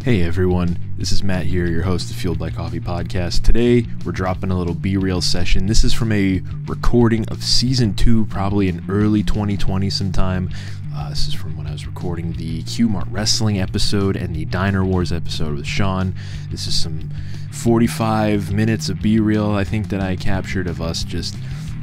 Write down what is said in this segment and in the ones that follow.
Hey everyone, this is Matt here, your host of Fueled by Coffee podcast. Today, we're dropping a little B-Reel session. This is from a recording of Season 2, probably in early 2020 sometime. This is from when I was recording the Q-Mart Wrestling episode and the Diner Wars episode with Sean. This is some 45 minutes of B-Reel, I think, that I captured of us just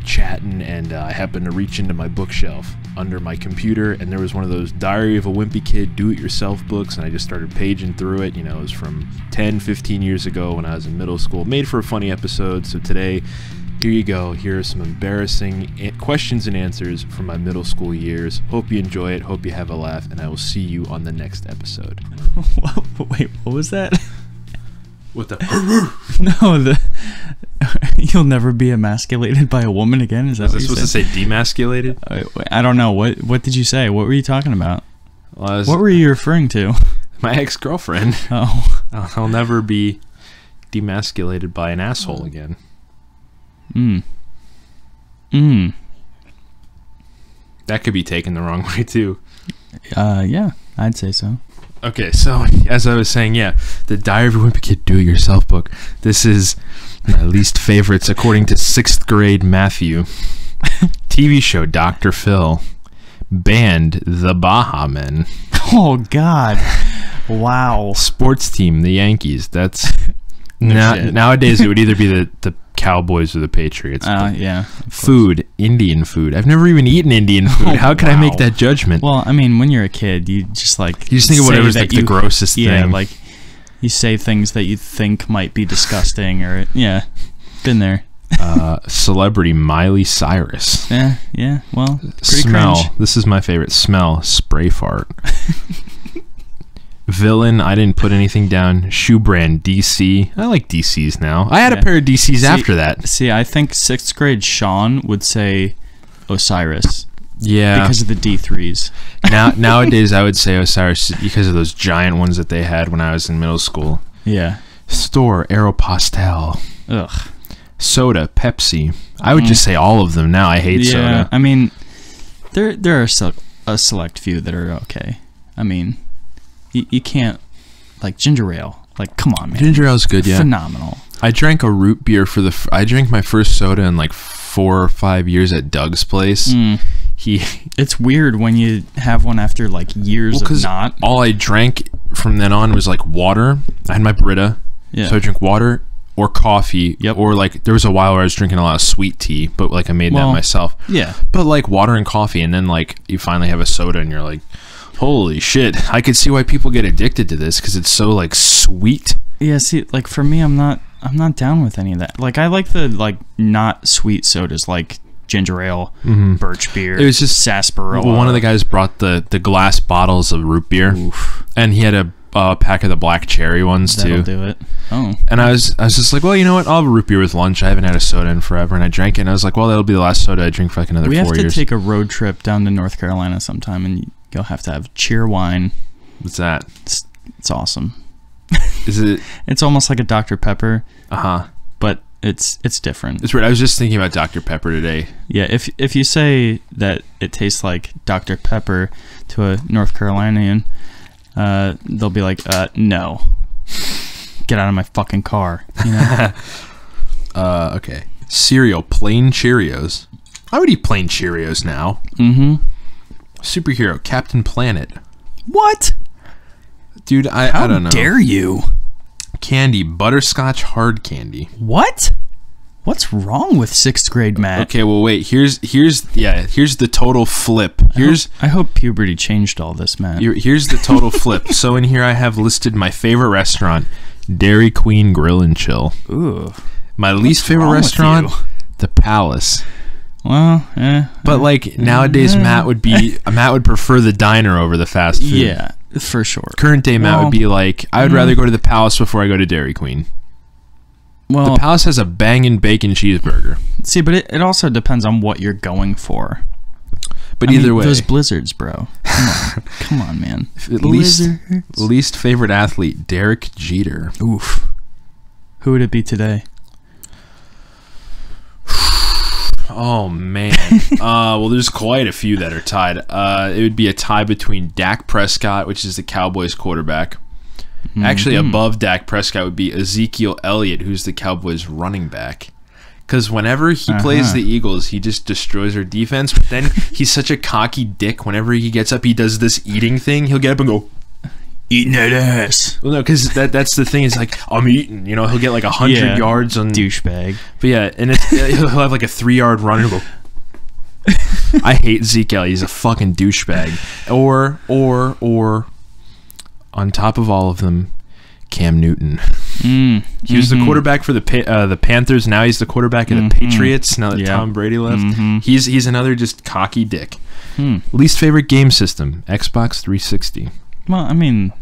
chatting, and I happened to reach into my bookshelf under my computer, and there was one of those Diary of a Wimpy Kid do-it-yourself books, and I just started paging through it. You know, it was from 10-15 years ago when I was in middle school. Made for a funny episode, so today, here you go. Here are some embarrassing questions and answers from my middle school years. Hope you enjoy it, hope you have a laugh, and I will see you on the next episode. Wait, what was that? What the? No, you'll never be emasculated by a woman again. Is that was what I supposed to say demasculated? I don't know. What did you say? What were you talking about? Well, what were you referring to? My ex-girlfriend. Oh, I'll never be demasculated by an asshole again. That could be taken the wrong way too. Yeah, I'd say so. Okay, so as I was saying, yeah, the Diary of a Wimpy Kid do-it-yourself book. This is my least favorites according to 6th grade Matthew. TV show Dr. Phil. Band The Baha Men. Oh God! Wow. Sports team The Yankees. That's nowadays it would either be the Cowboys or the Patriots. Yeah. Food, Indian food. I've never even eaten Indian food. How can I make that judgment? Well, I mean, when you're a kid, you just think of whatever's like the grossest thing. Yeah, like you say things that you think might be disgusting, or been there. Celebrity Miley Cyrus. Yeah. Well, smell. Cringe. This is my favorite. Smell. Spray fart. Villain, I didn't put anything down. Shoe brand, DC. I like DCs now. I had a pair of DCs after that. See, I think 6th grade Sean would say Osiris. Yeah. Because of the D3s. Nowadays, I would say Osiris because of those giant ones that they had when I was in middle school. Yeah. Store, Aeropostale. Ugh. Soda, Pepsi. I would just say all of them now. I hate soda. I mean, there are a select few that are okay. I mean, you can't, like ginger ale. Like, come on, man. Ginger ale's good, yeah. Phenomenal. I drank a root beer I drank my first soda in like 4 or 5 years at Doug's place. It's weird when you have one after like years of not. All I drank from then on was like water. I had my Brita, so I drink water or coffee, or like there was a while where I was drinking a lot of sweet tea, but like I made that myself. Yeah. But like water and coffee, and then like you finally have a soda, and you're like, holy shit! I could see why people get addicted to this because it's so like sweet. Yeah. See, like for me, I'm not down with any of that. Like I like the like not sweet sodas, like ginger ale, birch beer. It was just sarsaparilla. Well, one of the guys brought the glass bottles of root beer, and he had a pack of the black cherry ones too. That'll do it. Oh. And I was just like, well, you know what? I'll have a root beer with lunch. I haven't had a soda in forever, and I drank it. And I was like, well, that'll be the last soda I drink for like another 4 years. We have to take a road trip down to North Carolina sometime, and you'll have to have cheer wine. What's that? It's awesome. Is it? It's almost like a Dr. Pepper. But it's different. It's weird. I was just thinking about Dr. Pepper today. Yeah, if you say that it tastes like Dr. Pepper to a North Carolinian, they'll be like, no. Get out of my fucking car. You know? Okay. Cereal, plain Cheerios. I would eat plain Cheerios now. Superhero, Captain Planet. What? Dude, I don't know. How dare you? Candy, butterscotch hard candy. What? What's wrong with 6th grade Matt? Okay, well wait. Here's the total flip. I hope puberty changed all this, Matt. Here's the total flip. So in here I have listed my favorite restaurant, Dairy Queen Grill and Chill. Ooh. My least favorite restaurant, The Palace. Well, but like nowadays, Matt would prefer the diner over the fast food. Yeah, for sure. Current day Matt would be like, I would rather go to the Palace before I go to Dairy Queen. Well, the Palace has a banging bacon cheeseburger. See, but it also depends on what you're going for. But either way, those blizzards, bro. Come on, man. Least favorite athlete, Derek Jeter. Oof. Who would it be today? Oh, man. Well, there's quite a few that are tied. It would be a tie between Dak Prescott, which is the Cowboys quarterback, Actually, above Dak Prescott would be Ezekiel Elliott, who's the Cowboys' running back. Because whenever he plays the Eagles, he just destroys their defense. But then he's such a cocky dick. Whenever he gets up, he does this eating thing. He'll get up and go, eating that ass. Well, no, because that's the thing. Is like, I'm eating. You know, he'll get like 100 yards on douchebag. But yeah, and he'll have like a 3-yard run and he'll go. I hate Zeke Elliott. He's a fucking douchebag. Or on top of all of them, Cam Newton. He was the quarterback for the Panthers. Now he's the quarterback of the Patriots. Now that Tom Brady left, he's another just cocky dick. Least favorite game system: Xbox 360. Well, I mean,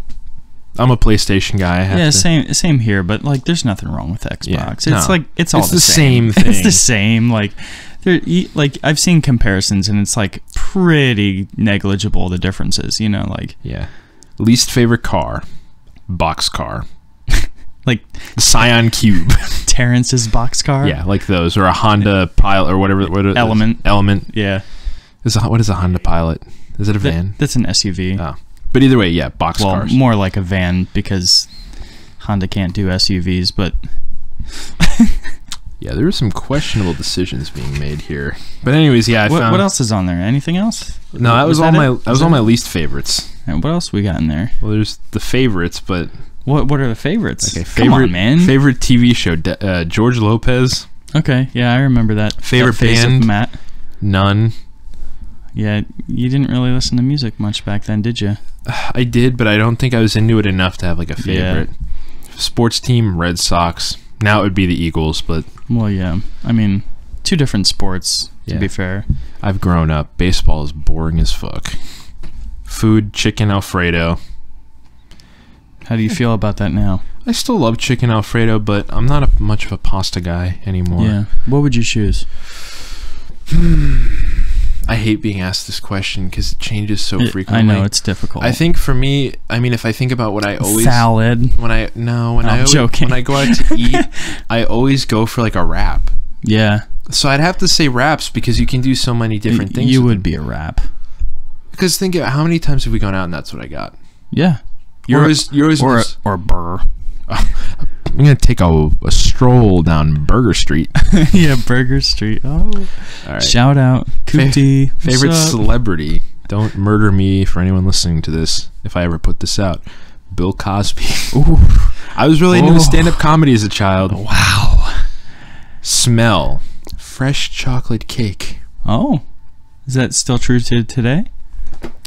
I'm a PlayStation guy. Same here. But like, there's nothing wrong with Xbox. Yeah, it's all the same thing. It's the same. Like I've seen comparisons, and it's like pretty negligible the differences. You know, like Least favorite car: boxcar. Like the Scion Cube. Terrence's boxcar. Yeah, like those, or a Honda Pilot, or whatever. Element. Yeah. What is a Honda Pilot? Is it a van? That's an SUV. Oh. But either way, boxcars. Well, more like a van because Honda can't do SUVs, but yeah, there were some questionable decisions being made here. But anyways, what else is on there? Anything else? No, that was all my least favorites. And what else we got in there? Well, there's the favorites, but what are the favorites? Okay, Come on, man. Favorite TV show: George Lopez. Okay, yeah, I remember that. Favorite face band? Of Matt. None. Yeah, you didn't really listen to music much back then, did you? I did, but I don't think I was into it enough to have like a favorite. Sports team: Red Sox. Now it would be the Eagles, but well, yeah. I mean, two different sports. To be fair, I've grown up. Baseball is boring as fuck. Food: chicken Alfredo. How do you feel about that now? I still love chicken Alfredo, but I'm not much of a pasta guy anymore. Yeah. What would you choose? I hate being asked this question because it changes so frequently. I know, it's difficult. I think for me, I mean, if I think about what I always... Salad. I'm joking. When I go out to eat, I always go for like a wrap. Yeah. So I'd have to say wraps because you can do so many different things. You would be a wrap. Because think of how many times have we gone out and that's what I got? Yeah. You're always or burr. I'm gonna take a stroll down Burger Street. Yeah, Burger Street. Oh, all right. Shout out, Kuti. Favorite celebrity. Don't murder me for anyone listening to this if I ever put this out. Bill Cosby. Ooh, I was really into stand-up comedy as a child. Wow. Smell: fresh chocolate cake. Oh, is that still true to today?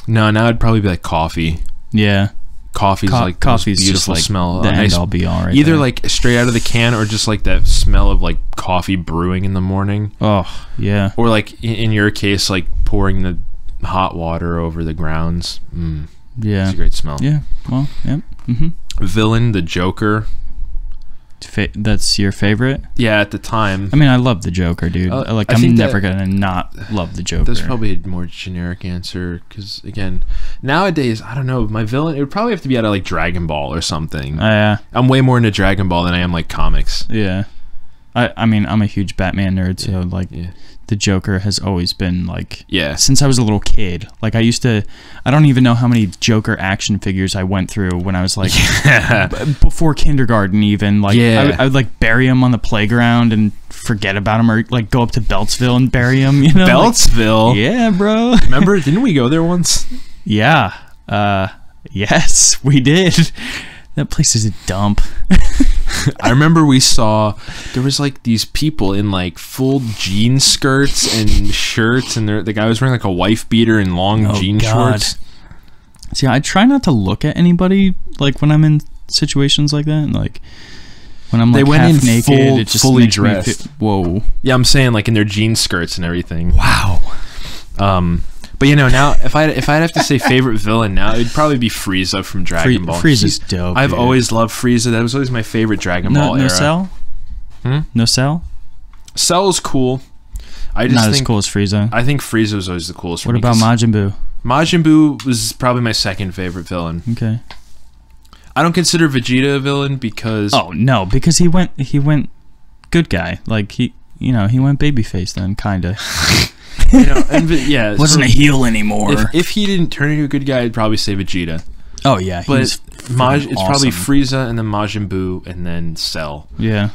No, now it'd probably be like coffee. Yeah. Coffee's like the most beautiful like smell. The end all be all right. Either there. Like straight out of the can, or just like that smell of like coffee brewing in the morning. Oh yeah. Or like in your case, like pouring the hot water over the grounds. Yeah, it's a great smell. Yeah. Well, yep. Villain: the Joker. That's your favorite? Yeah, at the time. I mean, I love the Joker, dude. I'm never gonna not love the Joker. That's probably a more generic answer because, again, nowadays, I don't know. My villain, it would probably have to be out of like Dragon Ball or something. Yeah. I'm way more into Dragon Ball than I am like comics. Yeah. I mean, I'm a huge Batman nerd, so like the Joker has always been like since I was a little kid. Like I don't even know how many Joker action figures I went through when I was like before kindergarten even. Like I would like bury them on the playground and forget about them, or like go up to Beltsville and bury them, you know? Beltsville? Like, yeah, bro. Remember, didn't we go there once? Yeah. Yes, we did. That place is a dump. I remember we saw there was like these people in like full jean skirts and shirts, and the guy was wearing like a wife beater and long jean shorts. See, I try not to look at anybody like when I'm in situations like that. Like when I'm like half naked, it just fully makes dressed. Whoa. Yeah, I'm saying like in their jean skirts and everything. Wow. But you know, now if I'd have to say favorite villain now, it'd probably be Frieza from Dragon Ball. Frieza's dope. I've always loved Frieza. That was always my favorite Dragon Ball era. No Cell? No Cell? Cell's cool. I just not think, as cool as Frieza. I think Frieza was always the coolest. What about Majin Buu? Majin Buu was probably my second favorite villain. Okay. I don't consider Vegeta a villain because because he went good guy. Like he went babyface then, kinda. You know, and wasn't a heel anymore. If he didn't turn into a good guy, I'd probably say Vegeta. Oh yeah, but he's it's probably awesome. Frieza and then Majin Buu and then Cell. Yeah.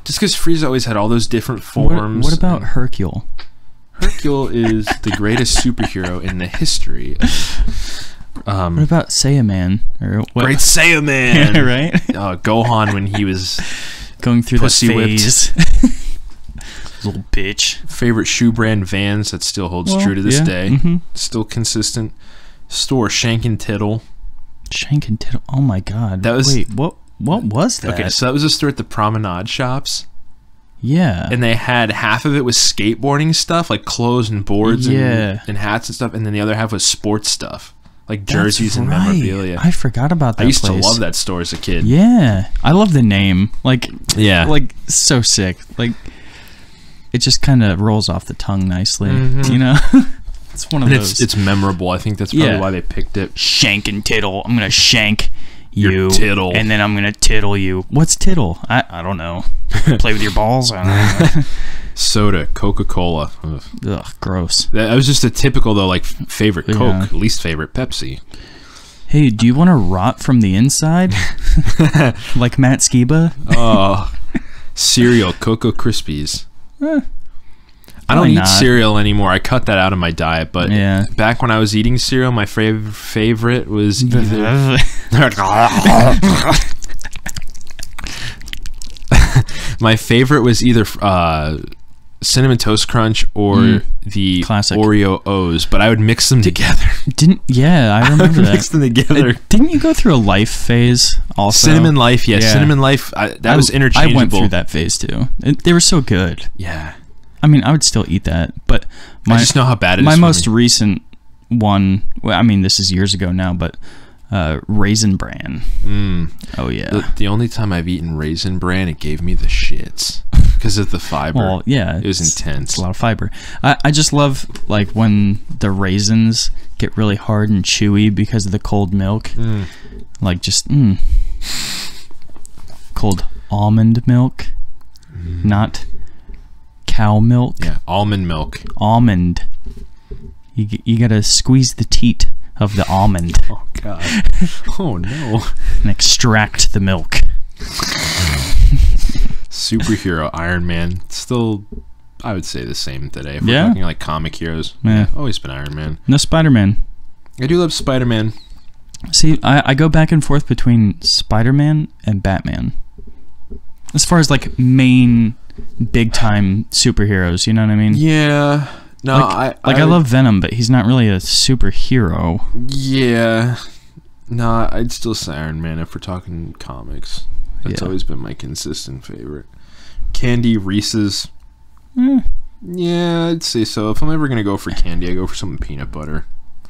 Just because Frieza always had all those different forms. What about Hercule? Hercule is the greatest superhero in the history. What about Saiyaman? Or what? Great Saiyaman, right? Gohan when he was going through that pussy phase. Little bitch. Favorite shoe brand, Vans. That still holds true to this day. Mm-hmm. Still consistent. Store, Shank and Tittle. Shank and Tittle. Oh my god. That was, wait, what was that? Okay, so that was a store at the Promenade Shops. Yeah. And they had half of it was skateboarding stuff, like clothes and boards and hats and stuff, and then the other half was sports stuff, like jerseys and memorabilia. I forgot about that. I used place. to love that store as a kid. Yeah. I love the name. Like, yeah. Like, so sick. Like, it just kind of rolls off the tongue nicely, you know? It's one of those. It's memorable. I think that's probably why they picked it. Shank and Tittle. I'm going to shank you. Your tittle. And then I'm going to tittle you. What's tittle? I don't know. Play with your balls? I don't know. Soda, Coca-Cola. Ugh, gross. That was just a typical, though, like, favorite Coke, Yeah. least favorite Pepsi. Hey, do you want to rot from the inside? Like Matt Skiba? Oh, cereal, Cocoa Krispies. I don't Probably eat not. cereal anymore. I cut that out of my diet. But back when I was eating cereal, my favorite was either... My favorite was either Cinnamon Toast Crunch or the Classic. Oreo O's, but I would mix them together. I remember that. Mix them together. Didn't you go through a life phase also? Cinnamon Life, yeah. Cinnamon Life, that was interchangeable. I went through that phase too. They were so good. Yeah. I mean, I would still eat that, but I just know how bad it is. My for most me. recent one, well, I mean, this is years ago now, but Raisin Bran. Oh yeah. The only time I've eaten Raisin Bran, it gave me the shits because of the fiber. Well, yeah, it was intense. It's a lot of fiber. I just love like when the raisins get really hard and chewy because of the cold milk. Like just cold almond milk, not cow milk. Yeah, almond milk. Almond. You gotta squeeze the teat of the almond. Oh god. Oh no. And extract the milk. Superhero Iron Man. Still, I would say the same today. If we're Yeah? talking like comic heroes. Yeah. Always been Iron Man. No Spider-Man. I do love Spider-Man. See, I go back and forth between Spider-Man and Batman. As far as like main big time superheroes, you know what I mean? Yeah. No, I love Venom, but he's not really a superhero. Yeah. No, I'd still say Iron Man if we're talking comics. That's always been my consistent favorite. Candy, Reese's. Yeah, I'd say so. If I'm ever gonna go for candy, I go for something peanut butter.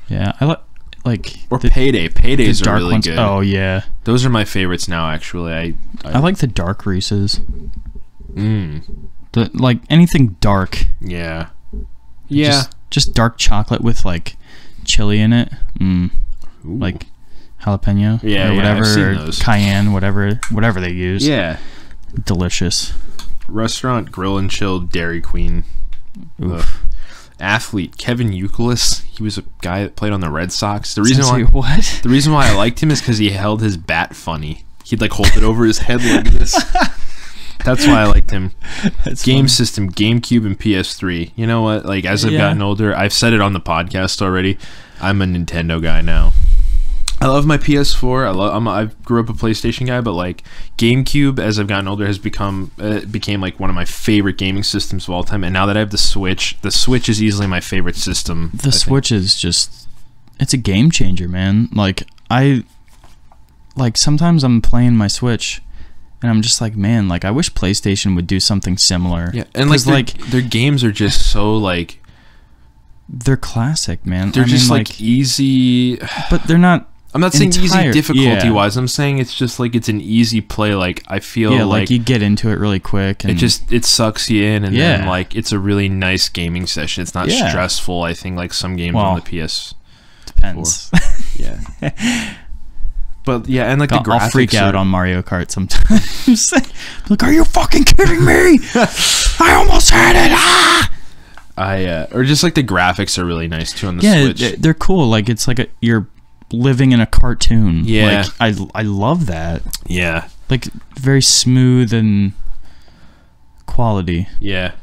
Yeah, I like or Payday. Paydays the are dark really ones. good. Oh yeah, those are my favorites now. Actually, I like the dark Reese's. The like anything dark. Yeah. Yeah. Just dark chocolate with like chili in it. Like jalapeno. Yeah, or whatever. I've seen or those. Cayenne, whatever they use. Yeah. Delicious. Restaurant, Grill and Chill, Dairy Queen. Athlete, Kevin Youkilis. He was a guy that played on the Red Sox. The reason why I liked him is because he held his bat funny. He'd like hold it over his head like this. That's why I liked him. Game system, GameCube and PS3. You know what? Like as I've gotten older, I've said it on the podcast already. I'm a Nintendo guy now. I love my PS4. I grew up a PlayStation guy, but like GameCube, as I've gotten older, has became like one of my favorite gaming systems of all time. And now that I have the Switch is easily my favorite system. The Switch is just, it's a game changer, man. Like sometimes I'm playing my Switch, and I'm just like, man, like I wish PlayStation would do something similar. Yeah, and like their games are just so like, they're classic, man. They're just like easy, but they're not. I'm not saying easy difficulty-wise. I'm saying it's just like it's an easy play. Like I feel like you get into it really quick. And it sucks you in, and then like it's a really nice gaming session. It's not stressful. I think like some games on the PS. Depends. Yeah. But yeah, and like the graphics. I'll freak out on Mario Kart sometimes. Like, are you fucking kidding me? I almost had it. Or just like the graphics are really nice too on the Switch. Yeah, they're cool. Like it's like you're living in a cartoon. Yeah. Like, I love that. Yeah. Like, very smooth and quality. Yeah.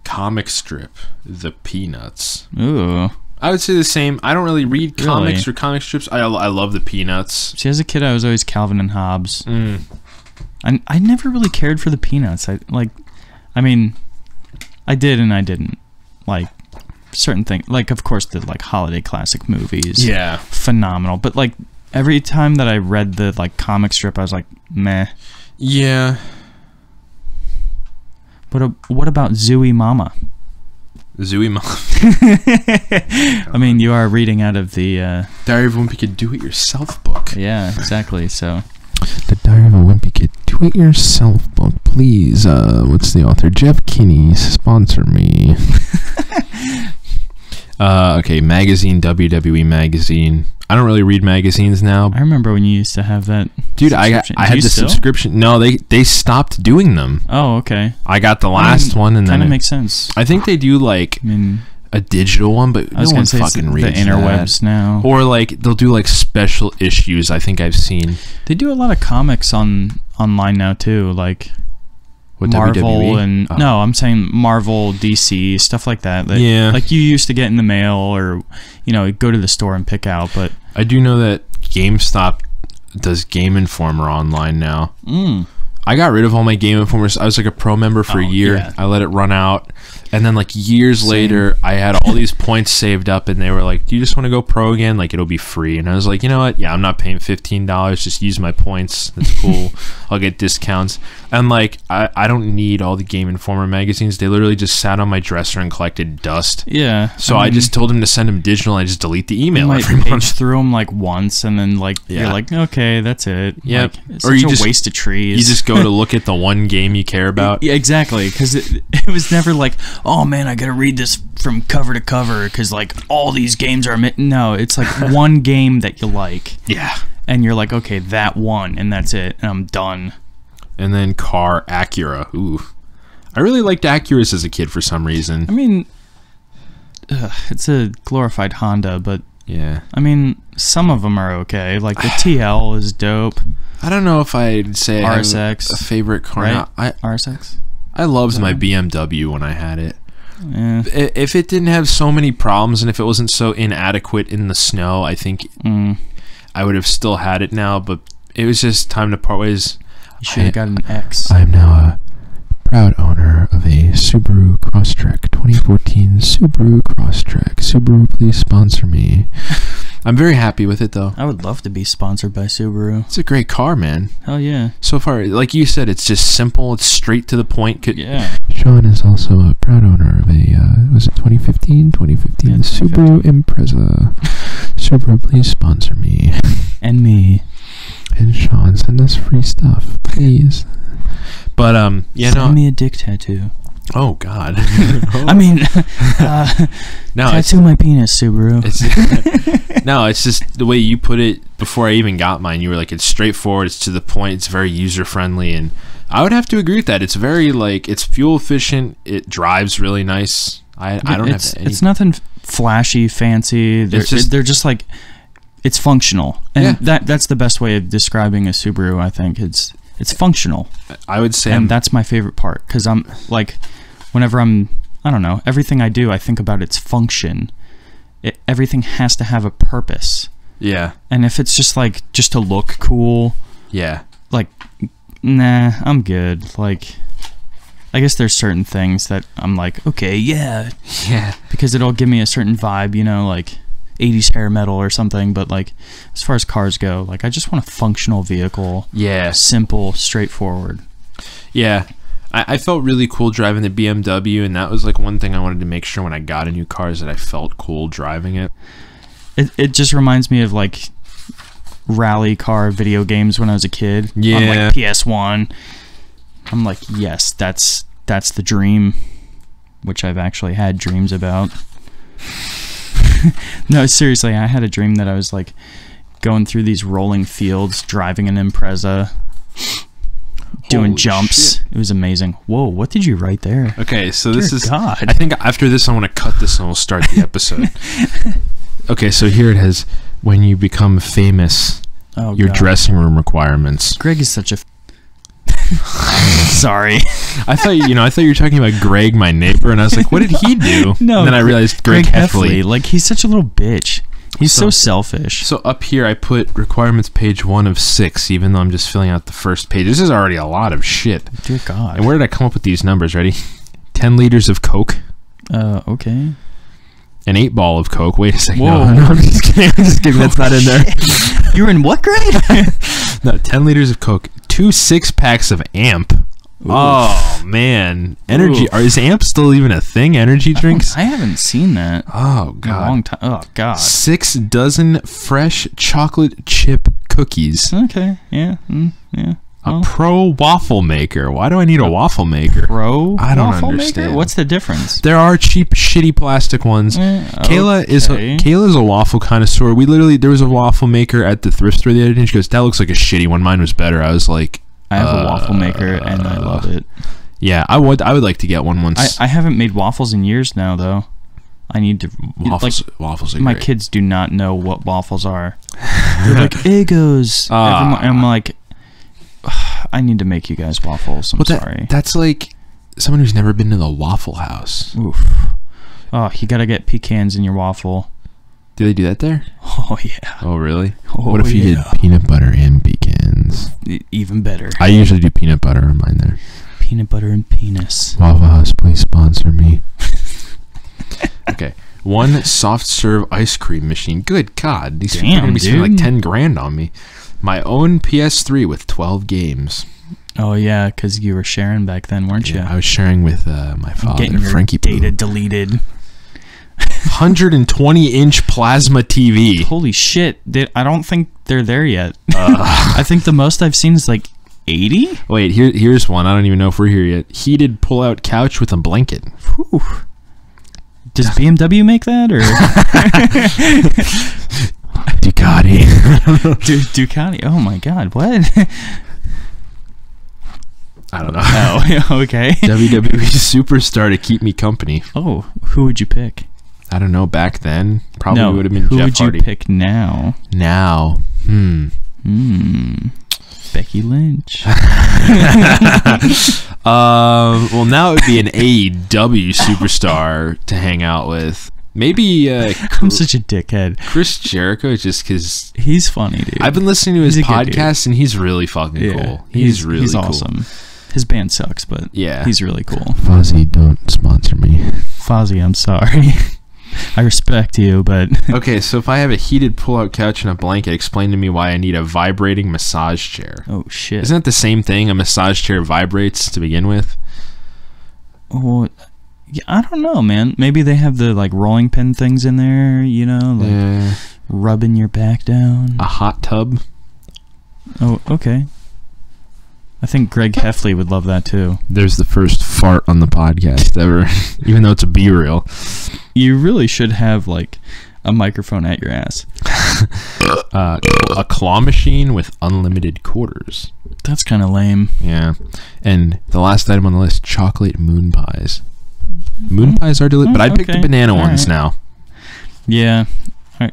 Comic strip, The Peanuts. Ooh. I would say the same. I don't really read comics or comic strips. I love The Peanuts. See, as a kid, I was always Calvin and Hobbes. Mm. I never really cared for the Peanuts. I mean, I did and I didn't. Like, certain things, like, of course, the, like, holiday classic movies. Yeah. Phenomenal. But, like, every time that I read the, like, comic strip, I was like, meh. Yeah. What about Zooey Mama? Zooey Mama. I mean, you are reading out of the... Diary of a Wimpy Kid Do-It-Yourself book. Yeah, exactly, so... The Diary of a Wimpy Kid Do-It-Yourself book. Please, what's the author? Jeff Kinney, sponsor me. Okay, magazine, WWE magazine. I don't really read magazines now. I remember when you used to have that. Dude, I had the subscription. No, they stopped doing them. Oh, okay. I got the last one, and then kind of makes sense. I think they do like a digital one, but no one fucking reads the interwebs now. Or like they'll do like special issues. I think I've seen. They do a lot of comics online now too, like what, Marvel WWE? and no, I'm saying Marvel, DC, stuff like that. Yeah, like you used to get in the mail or go to the store and pick out. But I do know that GameStop does Game Informer online now. I got rid of all my Game Informers. I was like a pro member for a year. Yeah. I let it run out. And then like years later, I had all these points saved up and they were like, do you just want to go pro again? Like it'll be free. And I was like, you know what? Yeah, I'm not paying $15. Just use my points. That's cool. I'll get discounts. And like, I don't need all the Game Informer magazines. They literally just sat on my dresser and collected dust. Yeah. So I just told him to send them digital. I just delete the email every month. month. Through them like once and then like you're like, okay, that's it. Yep. Like, it's such a waste of trees. You just go to look at the one game you care about. Yeah, exactly. Because it was never like, oh man, I gotta read this from cover to cover because like all these games are no, it's like one game that you like. Yeah. And you're like, okay, that one, and that's it, and I'm done. And then car Acura. Ooh, I really liked Acuras as a kid for some reason. I mean, it's a glorified Honda, but yeah, I mean, some of them are okay. Like the TL is dope. I don't know if I'd say RSX, I have a favorite car. Right? No, RSX. I loved my BMW when I had it. Yeah. If it didn't have so many problems and if it wasn't so inadequate in the snow, I think I would have still had it now. But it was just time to part ways. You should have got an X. I am now a proud owner of a Subaru Crosstrek 2014 Subaru Crosstrek. Subaru, please sponsor me. I'm very happy with it, though. I would love to be sponsored by Subaru. It's a great car, man. Hell yeah. So far, like you said, it's just simple. It's straight to the point. Yeah. Sean is also a proud owner of a, was it 2015? 2015 yeah, Subaru Impreza. Subaru, please sponsor me. And me. And Sean, send us free stuff, please. But, send me a dick tattoo. Oh, God. I mean, no, tattoo my penis, Subaru. No, it's just the way you put it before I even got mine. You were like, it's straightforward, it's to the point, it's very user-friendly, and I would have to agree with that. It's very, like, it's fuel efficient, it drives really nice. I don't have any... It's nothing flashy, fancy. They're just like, it's functional. And that's the best way of describing a Subaru, I think. It's functional. I would say... And that's my favorite part, because I'm, like, whenever I don't know, everything I do, I think about its function. Everything has to have a purpose. Yeah. And if it's just, like, just to look cool... Yeah. Like, nah, I'm good. Like... I guess there's certain things that I'm like, okay, yeah. Yeah. Because it'll give me a certain vibe, like 80s hair metal or something. But, like, as far as cars go, like, I just want a functional vehicle. Yeah. Simple, straightforward. Yeah. I felt really cool driving the BMW, and that was, like, one thing I wanted to make sure when I got a new car is that I felt cool driving it. It just reminds me of, like, rally car video games when I was a kid. Yeah. On, like, PS1. I'm like, yes, that's the dream, which I've actually had dreams about. No, seriously, I had a dream that I was like going through these rolling fields, driving an Impreza, doing Holy jumps. shit. It was amazing. Whoa, what did you write there? Okay, so Dear this is... God. I think after this, I want to cut this and we'll start the episode. Okay, so here it has... when you become famous, your dressing room requirements. Greg is such a... Sorry. I thought you were talking about Greg, my neighbor, and I was like, what did he do? No. And then I realized Greg Heffley. Like, he's such a little bitch. He's so selfish. So up here, I put requirements page 1 of 6, even though I'm just filling out the first page. This is already a lot of shit. Dear God. And where did I come up with these numbers? Ready? 10 liters of Coke. Okay. An 8-ball of Coke. Wait a second. Whoa. No, I'm just kidding. That's not in there. You were in what grade? No, 10 liters of Coke. 2 6-packs of Amp. Oof. Oh, man. Energy. Is Amp still even a thing? Energy drinks? I haven't seen that. Oh, God. In a long time. Oh, God. 6 dozen fresh chocolate chip cookies. Okay. Yeah. Yeah. A pro waffle maker. Why do I need a waffle maker? I don't understand. Maker? What's the difference? There are cheap, shitty plastic ones. Kayla is a waffle connoisseur. There was a waffle maker at the thrift store the other day, and she goes, "That looks like a shitty one. Mine was better." I was like, "I have a waffle maker, and I love it." Yeah, I would like to get one once. I haven't made waffles in years now, though. I need to. Waffles are my great. kids do not know what waffles are. They're like Eggos. I'm like, I need to make you guys waffles. I'm sorry. That's like someone who's never been to the Waffle House. Oof. Oh, you gotta get pecans in your waffle. Do they do that there? Oh yeah. Oh really? What if you did peanut butter and pecans? Even better. I usually do peanut butter on mine there. Peanut butter and penis. Waffle House, please sponsor me. Okay. 1 soft serve ice cream machine. Good God, these people are gonna be spending like $10,000 on me. My own PS3 with 12 games. Oh yeah, because you were sharing back then, weren't you? I was sharing with my father, getting your Frankie. Data deleted. 120-inch plasma TV. Holy shit! I don't think they're there yet. I think the most I've seen is like 80. Wait, here's one. I don't even know if we're here yet. Heated pull-out couch with a blanket. Whew. Does BMW make that or? Ducati. Ducati. Oh my God! What? I don't know. Oh, okay. WWE superstar to keep me company. Oh, who would you pick? I don't know. Back then, probably would have been who Jeff would Hardy. You pick now? Becky Lynch. Well, now it would be an AEW superstar to hang out with. Maybe I'm such a dickhead. Chris Jericho, just because he's funny, dude. I've been listening to his podcast, and he's really fucking cool. He's really cool. Awesome. His band sucks, but he's really cool. Fozzy, don't sponsor me. Fozzy, I'm sorry. I respect you, but... Okay, so if I have a heated pull-out couch and a blanket, explain to me why I need a vibrating massage chair. Oh, shit. Isn't that the same thing? A massage chair vibrates to begin with? Oh, yeah, I don't know, man. Maybe they have the, like, rolling pin things in there, you know? Like, rubbing your back down. A hot tub? Oh, okay. I think Greg Heffley would love that, too. There's the first fart on the podcast ever, even though it's a B-reel. You really should have, like, a microphone at your ass. A claw machine with unlimited quarters. That's kind of lame. Yeah. And the last item on the list, chocolate moon pies. Moon pies are delicious, but I'd pick the banana ones now. Yeah.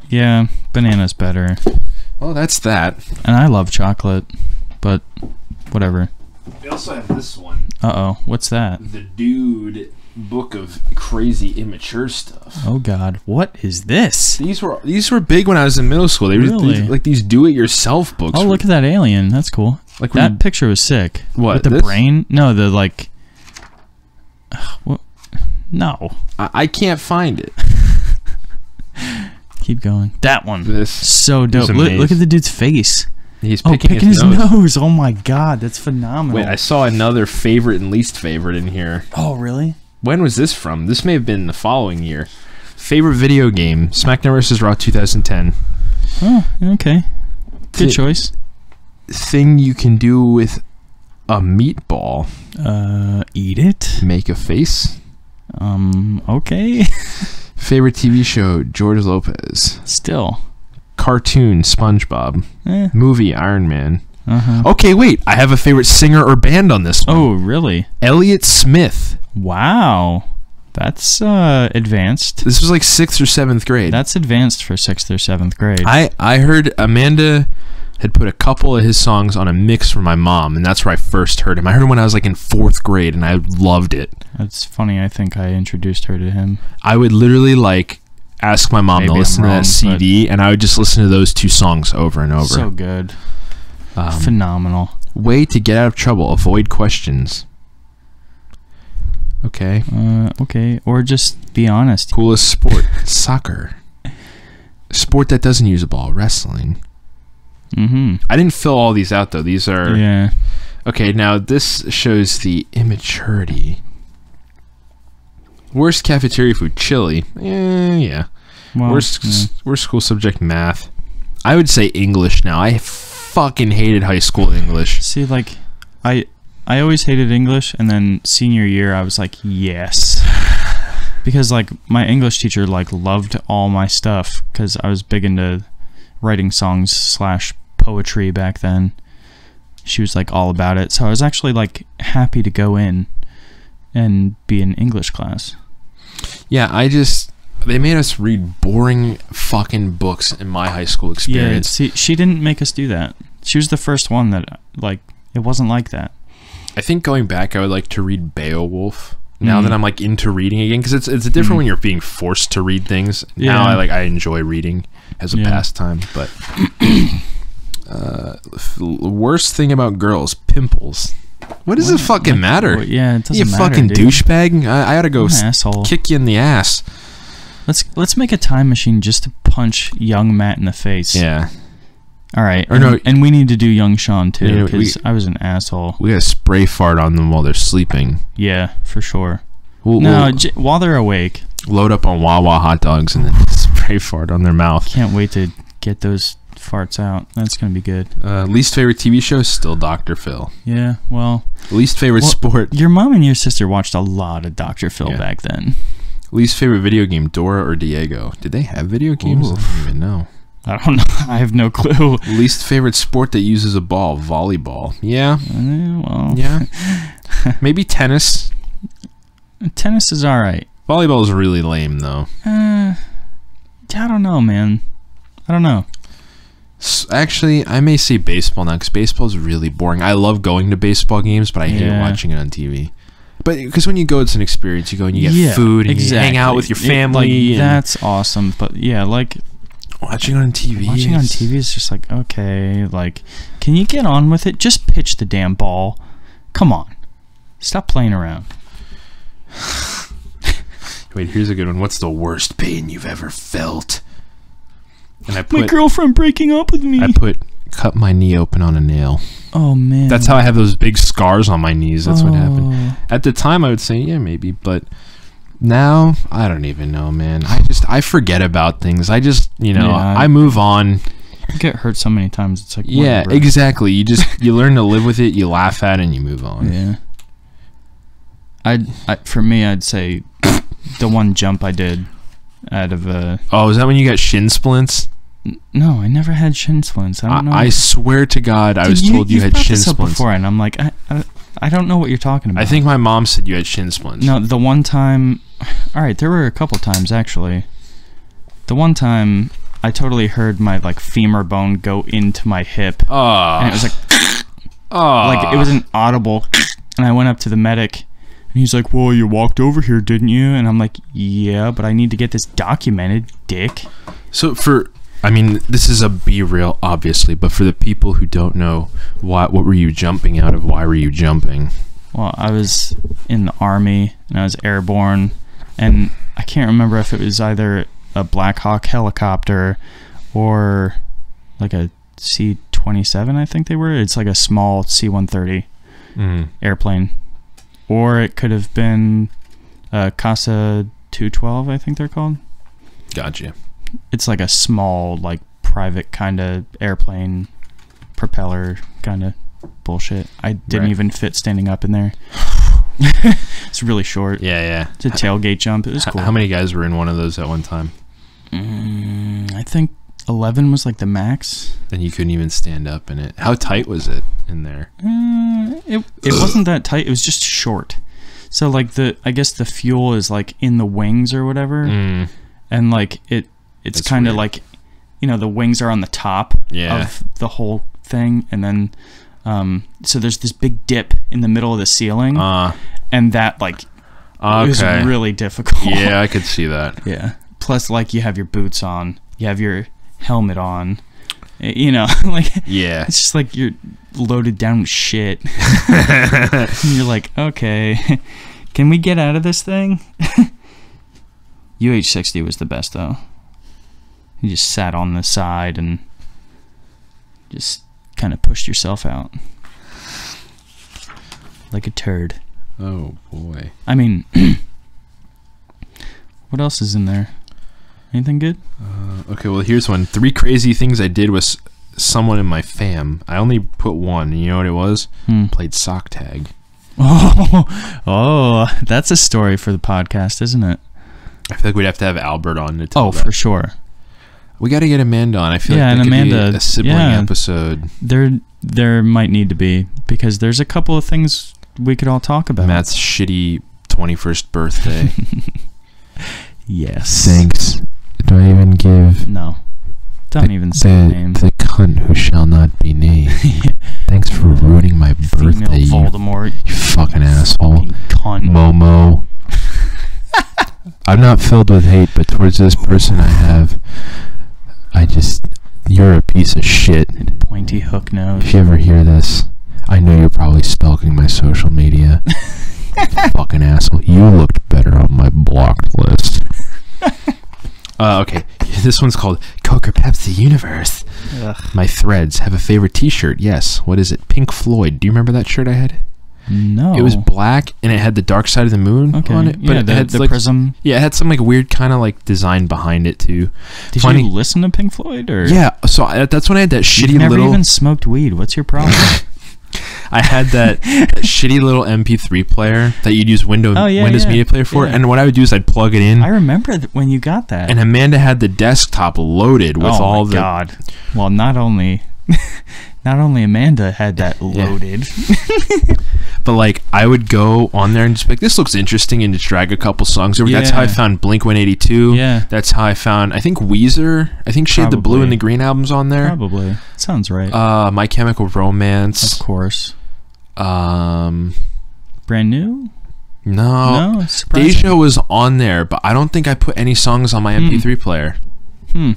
Yeah, banana's better. Well, that's that. And I love chocolate, but whatever. We also have this one. Uh-oh. What's that? The Dude book of crazy immature stuff. Oh God, what is this? These were big when I was in middle school. They were like these do-it-yourself books. Oh, look at that alien. That's cool. Like that picture was sick. What? With the brain? No, the like. What? No. I can't find it. Keep going. That one. This so dope. Look at the dude's face. He's picking his nose. Oh my God, that's phenomenal. Wait, I saw another favorite and least favorite in here. Oh, really? When was this from? This may have been the following year. Favorite video game: SmackDown vs. Raw 2010. Oh, okay. Good choice. Thing you can do with a meatball. Eat it. Make a face. Okay. Favorite TV show: George Lopez. Still. Cartoon: SpongeBob. Movie: Iron Man. Okay, wait. I have a favorite singer or band on this one. Oh, really? Elliott Smith. Wow. That's advanced. This was like 6th or 7th grade. That's advanced for 6th or 7th grade. I heard Amanda had put a couple of his songs on a mix for my mom, and that's where I first heard him. I heard him when I was like in 4th grade, and I loved it. That's funny. I think I introduced her to him. I would literally like ask my mom to listen to that CD, and I would just listen to those 2 songs over and over. So good. Phenomenal. Way to get out of trouble. Avoid questions. Okay. Okay. Or just be honest. Coolest sport. Soccer. Sport that doesn't use a ball. Wrestling. I didn't fill all these out, though. These are... Yeah. Okay, now this shows the immaturity. Worst cafeteria food. Chili. Yeah. Well, worst school subject. Math. I would say English now. I fucking hated high school English. See, like, I always hated English, and then senior year I was like, yes, because like my English teacher like loved all my stuff because I was big into writing songs / poetry back then. She was like all about it, so I was actually like happy to go in and be in English class. Yeah, they made us read boring fucking books in my high school experience. Yeah, see, she didn't make us do that. She was the first one that, like, it wasn't like that. I think going back, I would like to read Beowulf. Now that I'm like into reading again, because it's different when you're being forced to read things. Yeah. Now I enjoy reading as a pastime. But worst thing about girls, pimples. What does it fucking matter? Yeah, it doesn't you matter, fucking dude. douchebag. I ought to go asshole. Kick you in the ass. Let's make a time machine just to punch young Matt in the face. Yeah. All right. Or no, and we need to do young Sean too, because I was an asshole. We gotta spray fart on them while they're sleeping. Yeah, for sure. We'll while they're awake. Load up on Wawa hot dogs and then spray fart on their mouth. Can't wait to get those farts out. That's gonna be good. Least favorite TV show, still Dr. Phil. Yeah, well. Least favorite sport. Your mom and your sister watched a lot of Dr. Phil back then. Least favorite video game, Dora or Diego? Did they have video games? Ooh. I don't even know. I don't know. I have no clue. Least favorite sport that uses a ball, volleyball. Yeah. Well. Yeah. Maybe tennis. Tennis is all right. Volleyball is really lame, though. I don't know, man. I don't know. Actually, I may say baseball now, because baseball is really boring. I love going to baseball games, but I hate watching it on TV. But because when you go, it's an experience. You go and you get food and you hang out with your family. That's awesome. But yeah, like watching on TV. Watching on TV is just like, okay, like, can you get on with it? Just pitch the damn ball. Come on, stop playing around. Wait, here's a good one. What's the worst pain you've ever felt? And I put my girlfriend breaking up with me. I put cut my knee open on a nail. Oh man, that's how I have those big scars on my knees. That's what happened. At the time, I would say yeah, maybe, but now I don't even know, man. I forget about things. I just I move on. You get hurt so many times. It's like whatever. Exactly. You learn to live with it. You laugh at it and you move on. Yeah. For me, I'd say the one jump I did out of oh, is that when you got shin splints? No, I never had shin splints. I don't know. I swear to God, I was told you had shin splints before, and I'm like, I don't know what you're talking about. I think my mom said you had shin splints. No, the one time, all right, there were a couple times actually. The one time, I totally heard my like femur bone go into my hip, and it was like, like it was an audible, and I went up to the medic. And he's like, well, you walked over here, didn't you? And I'm like, yeah, but I need to get this documented, dick. So this is a B-reel, obviously, but for the people who don't know, what were you jumping out of? Why were you jumping? Well, I was in the Army, and I was airborne, and I can't remember if it was either a Black Hawk helicopter or like a C-27, I think they were. It's like a small C-130 airplane. Or it could have been Casa 212, I think they're called. Gotcha. It's like a small, like, private kind of airplane propeller kind of bullshit. I didn't even fit standing up in there. It's really short. Yeah. It's a tailgate jump. It was cool. How many guys were in one of those at one time? I think 11 was like the max. Then you couldn't even stand up in it. How tight was it in there? It wasn't that tight. It was just short. So like I guess the fuel is like in the wings or whatever, and like it's kind of like, you know, the wings are on the top of the whole thing, and then so there's this big dip in the middle of the ceiling, and that like it was really difficult. Yeah, I could see that. Yeah. Plus, like, you have your boots on, you have your helmet on, you know, like, it's just like you're loaded down with shit. And you're like, okay, can we get out of this thing? UH-60 was the best, though. You just sat on the side and just kind of pushed yourself out like a turd. Oh, boy. I mean, what else is in there? Anything good? Okay, well, here's one. 3 crazy things I did with someone in my fam. I only put one, and you know what it was? Played sock tag. Oh, that's a story for the podcast, isn't it? I feel like we'd have to have Albert on to tell that. For sure. We got to get Amanda on. I feel like that could be a sibling episode. There might need to be, because there's a couple of things we could all talk about. Matt's shitty 21st birthday. Yes. Thanks. Do I even give... No. Don't even say the name. The cunt who shall not be named. Thanks for ruining my birthday, you Voldemort. You fucking asshole. Cunt. Momo. I'm not filled with hate, but towards this person you're a piece of shit. Pointy hook nose. If you ever hear this, I know you're probably stalking my social media. Fucking asshole. You looked better on my blocked list. Okay. This one's called Coke or Pepsi Universe. Ugh. My threads have a favorite t-shirt. Yes. What is it? Pink Floyd. Do you remember that shirt I had? No. It was black, and it had the dark side of the moon on it. But it had the prism. Yeah, it had some like weird kind of like design behind it too. Did you listen to Pink Floyd? Or? Yeah, so that's when I had that shitty You've never little... even smoked weed. What's your problem? I had that shitty little MP3 player that you'd use Windows Media Player for, and what I would do is I'd plug it in. I remember when you got that. And Amanda had the desktop loaded with all the... Oh, my God. Well, not only Amanda had that loaded. But, like, I would go on there and just be like, this looks interesting, and just drag a couple songs over. Yeah. That's how I found Blink-182. Yeah. That's how I found, I think, Weezer. I think she had the Blue and the Green albums on there. Probably. Sounds right. My Chemical Romance. Of course. Brand New? No. Deja was on there, but I don't think I put any songs on my MP3 player. I'm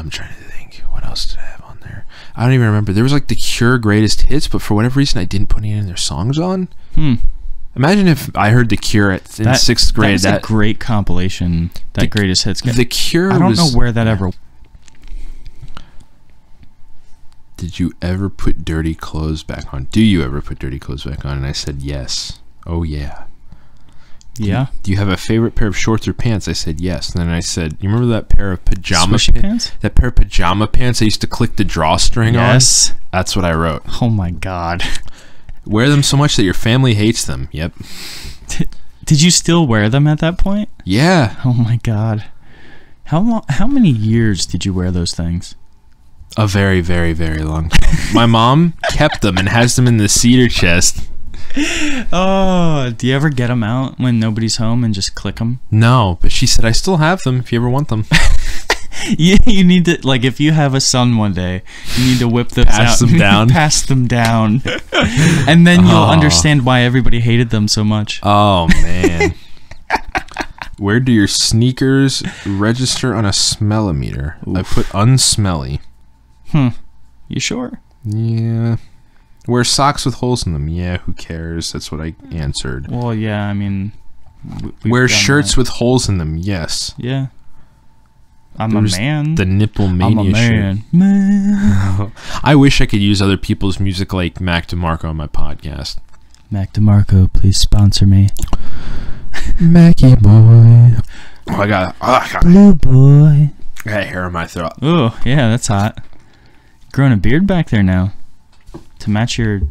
trying to think. What else did I have on there? I don't even remember. There was like the Cure Greatest Hits, but for whatever reason I didn't put any of their songs on. Imagine if I heard the Cure in 6th grade. That was a great compilation. That Greatest Hits. The Cure. I don't know where that ever. Did you ever put Dirty Clothes back on? Do you ever put Dirty Clothes back on? And I said yes. Oh yeah. Yeah. Do you have a favorite pair of shorts or pants? I said yes. And then I said, you remember that pair of pajama pants? That pair of pajama pants I used to click the drawstring on? Yes. That's what I wrote. Oh my God. Wear them so much that your family hates them. Yep. Did you still wear them at that point? Yeah. Oh my God. How many years did you wear those things? A very, very, very long time. My mom kept them and has them in the cedar chest. Oh, do you ever get them out when nobody's home and just click them? No, but she said, I still have them if you ever want them. You need to, like, if you have a son one day, you need to whip those pass out. Them down. Pass them down. And then you'll understand why everybody hated them so much. Oh, man. Where do your sneakers register on a smellometer? Oof. I put unsmelly. You sure? Yeah. Wear socks with holes in them. Yeah, who cares? That's what I answered. Well, yeah, I mean... Wear shirts with holes in them. Yes. Yeah. I'm a man. The Nipple Mania shirt. Man. I wish I could use other people's music like Mac DeMarco on my podcast. Mac DeMarco, please sponsor me. Mackie boy. Oh, I got Blue boy. I got hair in my throat. Oh, yeah, that's hot. Growing a beard back there now. To match your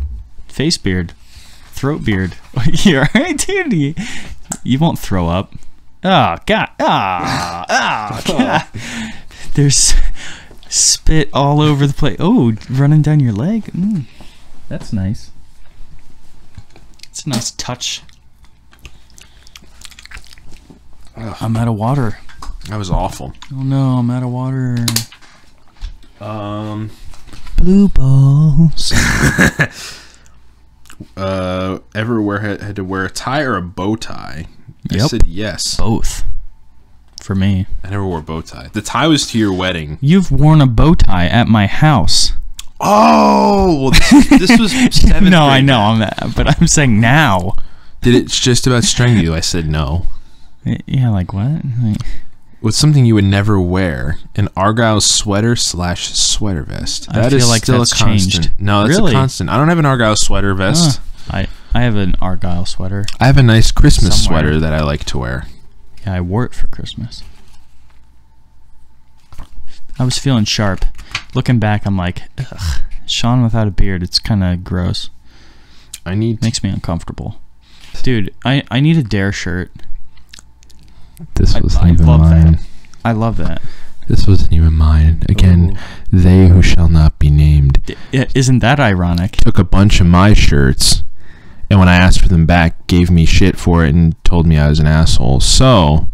face beard. Throat beard. You alright, dude? You won't throw up. Oh, God. God. There's spit all over the place. Oh, running down your leg. That's nice. It's a nice touch. Ugh. I'm out of water. That was awful. Oh no, I'm out of water. Blue balls. Ever had to wear a tie or a bow tie? Yep. I said yes. Both. For me. I never wore a bow tie. The tie was to your wedding. You've worn a bow tie at my house. Oh, well, this was 7th No, I grade. know, but I'm saying now. Did it just about strangle you? I said no. Yeah, like what? What's something you would never wear? An Argyle sweater / sweater vest. I feel like still that's a constant. changed. No, that's Really? a constant. I don't have an Argyle sweater vest. I have an Argyle sweater. I have a nice Christmas Somewhere. sweater that I like to wear. Yeah, I wore it for Christmas. I was feeling sharp. Looking back, I'm like, ugh, Sean without a beard, it's kind of gross. Makes me uncomfortable. Dude, I need a Dare shirt. This wasn't I even love mine. that. I love that. This wasn't even mine. Again, Ooh. they who shall not be named Isn't that ironic? took a bunch of my shirts, and when I asked for them back, gave me shit for it and told me I was an asshole. So,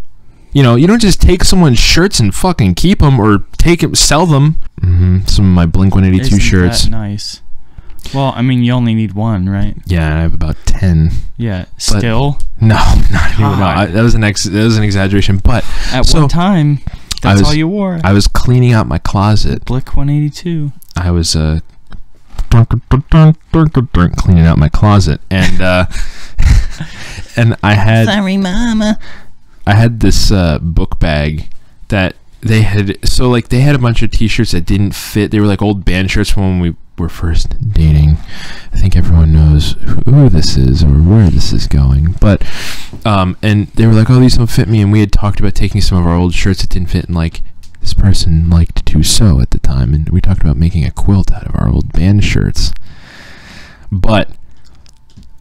you don't just take someone's shirts and fucking keep them or sell them. Some of my Blink-182 Isn't shirts. that nice? Well, I mean, you only need one, right? Yeah, I have about 10. Yeah. Still? No, not even. No, God. that was an exaggeration. But At one time, that's all you wore. I was cleaning out my closet. Blick 182. I was cleaning out my closet, and and I had. Sorry, Mama. I had this book bag that they had. So like they had a bunch of T-shirts that didn't fit. They were like old band shirts from when we were first dating. I think everyone knows who this is or where this is going. But and they were like, "Oh, these don't fit me." And we had talked about taking some of our old shirts that didn't fit, and like this person liked to sew at the time, and we talked about making a quilt out of our old band shirts. But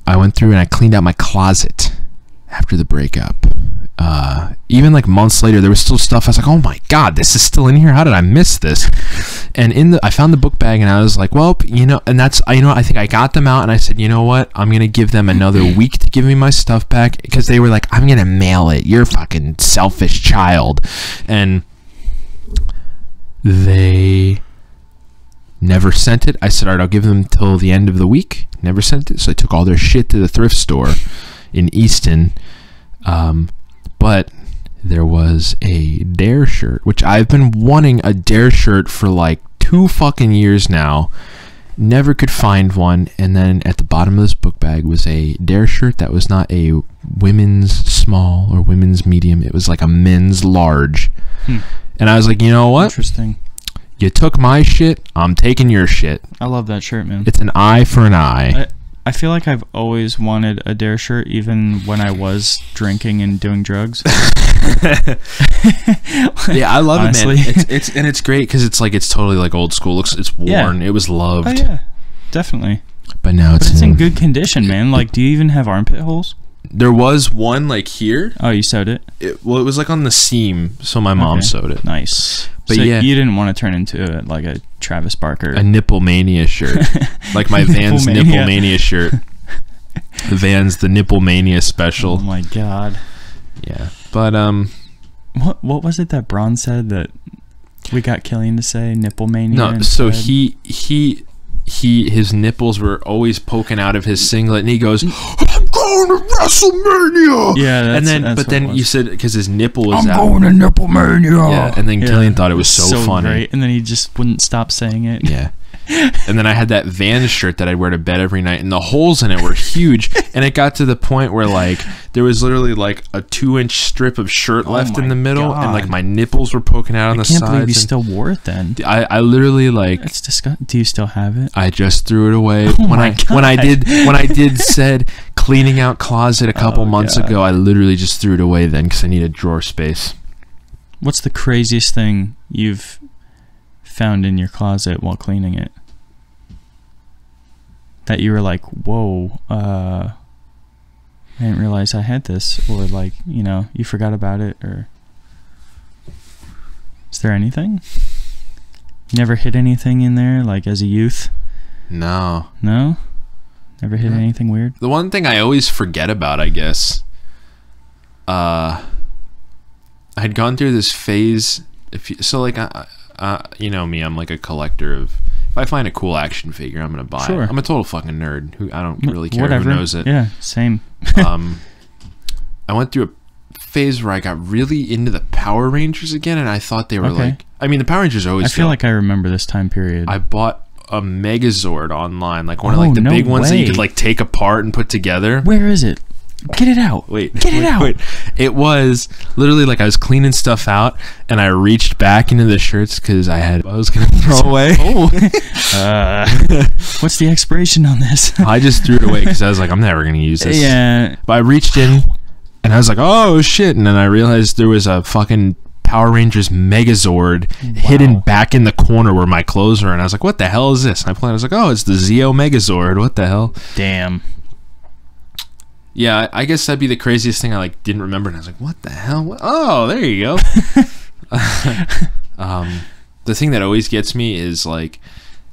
I went through and I cleaned out my closet after the breakup. Even like months later, there was still stuff. I was like, "Oh my god, this is still in here. How did I miss this?" And I found the book bag, and I was like, "Well, and that's I think I got them out, and I said, you know what? I'm gonna give them another week to give me my stuff back because they were like, I'm gonna mail it. You're a fucking selfish child," and they never sent it. I said, "All right, I'll give them till the end of the week." Never sent it, so I took all their shit to the thrift store in Easton. But there was a Dare shirt, which I've been wanting a Dare shirt for like 2 fucking years now. Never could find one. And then at the bottom of this book bag was a Dare shirt that was not a women's small or women's medium. It was like a men's large. And I was like, you know what? Interesting. You took my shit, I'm taking your shit. I love that shirt, man. It's an eye for an eye. I feel like I've always wanted a Dare shirt, even when I was drinking and doing drugs. Yeah, I love Honestly. it, man. It's great because it's totally like old school. It's worn. Yeah. It was loved. Oh yeah, definitely. But now It's in good condition, man. Like, do you even have armpit holes? There was one like here. Oh, you sewed it? It was like on the seam, so my mom Okay. sewed it. Nice. But so yeah. you didn't want to turn into like a Travis Barker. A Nipple Mania shirt, like my Vans Nipple Nipple Mania. Mania shirt. The Vans the Nipple Mania Oh special. my god. Yeah, but What was it that Braun said that we got Killian to say? Nipple mania. no. So instead? his nipples were always poking out of his singlet, and he goes, "I'm going to WrestleMania." Yeah, and then that's but what then it was. you said because his nipple was I'm out. going to Nipple Mania. Yeah, and then Killian thought it was so funny. Great. And then he just wouldn't stop saying it. Yeah. And then I had that Vans shirt that I'd wear to bed every night, and the holes in it were huge. And it got to the point where like there was literally like a 2-inch strip of shirt left in my the middle, and like God. my nipples were poking out on the I can't sides. believe you and still wore it then. I literally like It's disgusting. Do you still have it? I just threw it away Oh when my I God. did said cleaning out closet a couple Oh, months God. ago. I literally just threw it away then because I needed drawer space. What's the craziest thing you've found in your closet while cleaning it? That you were like, whoa, I didn't realize I had this, or like, you forgot about it, or is there anything? You never hid anything in there, like as a youth? No. No? Ever hit anything weird? The one thing I always forget about, I guess, I had gone through this phase. You know me, I'm like a collector of. If I find a cool action figure, I'm gonna buy it. I'm a total fucking nerd. I don't really care who knows it. Yeah, same. I went through a phase where I got really into the Power Rangers again, and I thought they were like. I mean, the Power Rangers always. I feel like I remember this time period. I bought a Megazord online, like one of like the big ones that you could like take apart and put together. Where is it? Get it out. Get it out. It was literally like I was cleaning stuff out and I reached back into the shirts because I was going to throw away. What's the expiration on this? I just threw it away because I was like, I'm never going to use this. Yeah. But I reached in and I was like, oh shit. And then I realized there was a fucking Power Rangers Megazord hidden back in the corner where my clothes were. And I was like, what the hell is this? And I was like, oh, it's the Zeo Megazord. What the hell? Damn. Yeah, I guess that'd be the craziest thing I like didn't remember, and I was like, "What the hell? Oh, there you go." The thing that always gets me is like,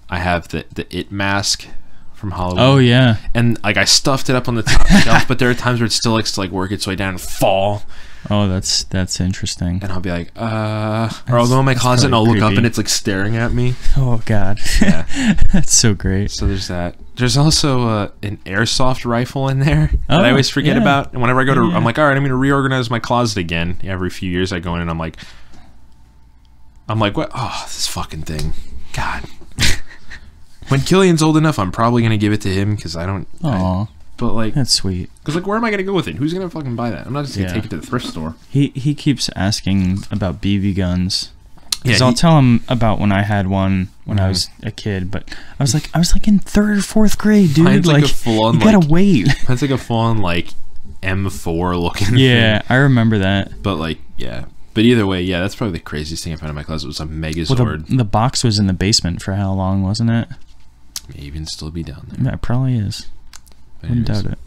I have the It mask from Halloween. Oh yeah, and like I stuffed it up on the top shelf, but there are times where it still likes to like work its way down and fall. Oh, that's interesting. And I'll be like, or I'll go in my closet and I'll look up and it's like staring at me. Oh God, yeah, that's so great. So there's that. There's also an airsoft rifle in there that I always forget about. And whenever I go to, I'm like, all right, I'm going to reorganize my closet again. Every few years I go in and I'm like, what? Oh, this fucking thing. God. When Killian's old enough, I'm probably going to give it to him because I don't. Aw. But like, that's sweet. Because like, where am I going to go with it? Who's going to fucking buy that? I'm not just going to take it to the thrift store. He keeps asking about BB guns. Yeah, I'll tell him about when I had one when I was a kid, but I was like in 3rd or 4th grade, dude. Mine's like a full-on, you gotta wait. That's like a full-on like M4 looking. Yeah, thing. I remember that. But like, yeah. But either way, yeah, that's probably the craziest thing I found in my closet was a Megazord. Well, the box was in the basement for how long, wasn't it? May even still be down there. Yeah, it probably is. Wouldn't doubt it.